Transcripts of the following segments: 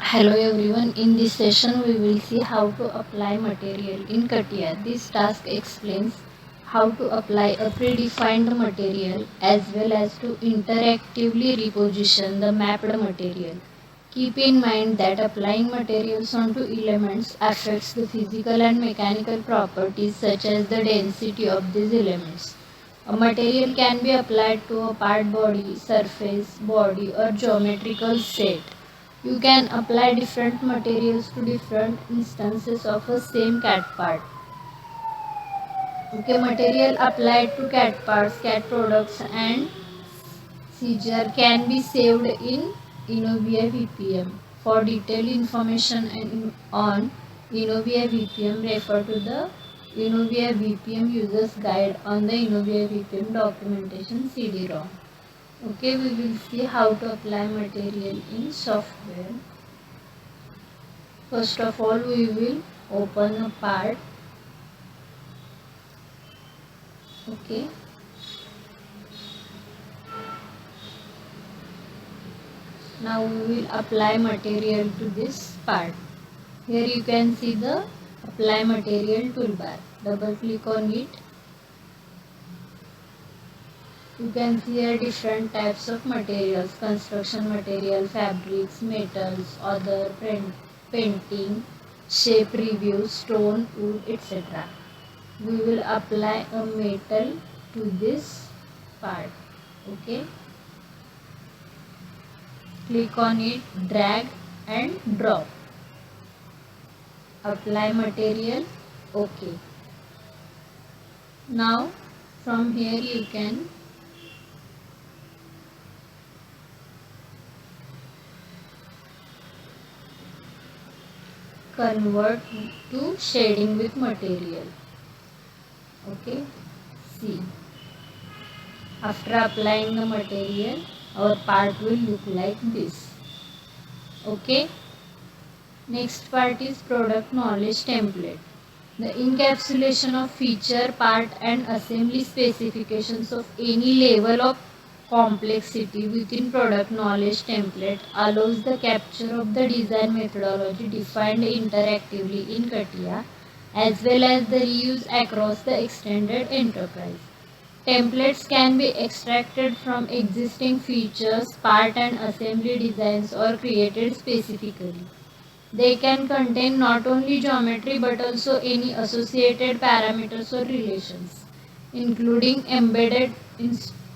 Hello everyone, in this session we will see how to apply material in Catia. This task explains how to apply a predefined material as well as to interactively reposition the mapped material. Keep in mind that applying materials onto elements affects the physical and mechanical properties such as the density of these elements. A material can be applied to a part body, surface, body or geometrical set. You can apply different materials to different instances of a same cat part. Okay, material applied to cat parts, cat products and seizure can be saved in Innovia VPM. For detailed information on Innovia VPM, refer to the Innovia VPM Users Guide on the Innovia VPM documentation CD-ROM. Okay, we will see how to apply material in software. First of all, we will open a part. Okay. Now we will apply material to this part. Here you can see the apply material toolbar. Double click on it. You can see here different types of materials: construction material, fabrics, metals, other, painting, shape review, stone, wood, etc. We will apply a metal to this part. Okay, click on it, drag and drop. Apply material. Okay, now from here you can convert to shading with material. Okay, see, after applying the material our part will look like this. Okay, next part is product knowledge template. The encapsulation of feature, part and assembly specifications of any level of complexity within product knowledge template allows the capture of the design methodology defined interactively in Catia as well as the reuse across the extended enterprise. Templates can be extracted from existing features, part and assembly designs or created specifically. They can contain not only geometry but also any associated parameters or relations, including embedded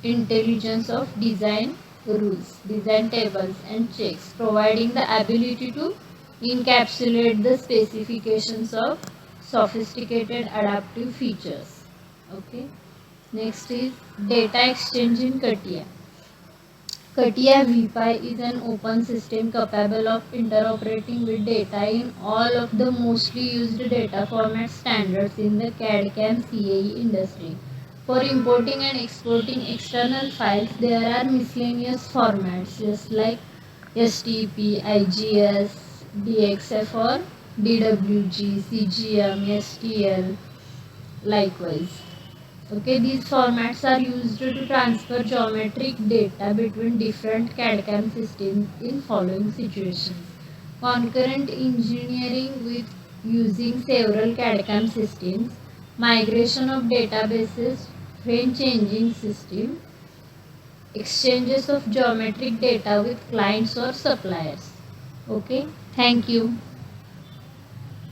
intelligence of design rules, design tables and checks, providing the ability to encapsulate the specifications of sophisticated adaptive features. Okay. Next is data exchange in Catia. Catia VPI is an open system capable of interoperating with data in all of the mostly used data format standards in the CAD/CAM CAE industry. For importing and exporting external files, there are miscellaneous formats just like STP, IGS, DXF or DWG, CGM, STL, likewise. Okay, these formats are used to transfer geometric data between different CAD/CAM systems in following situations: concurrent engineering with using several CAD/CAM systems, migration of databases when changing system, exchanges of geometric data with clients or suppliers. Okay, thank you.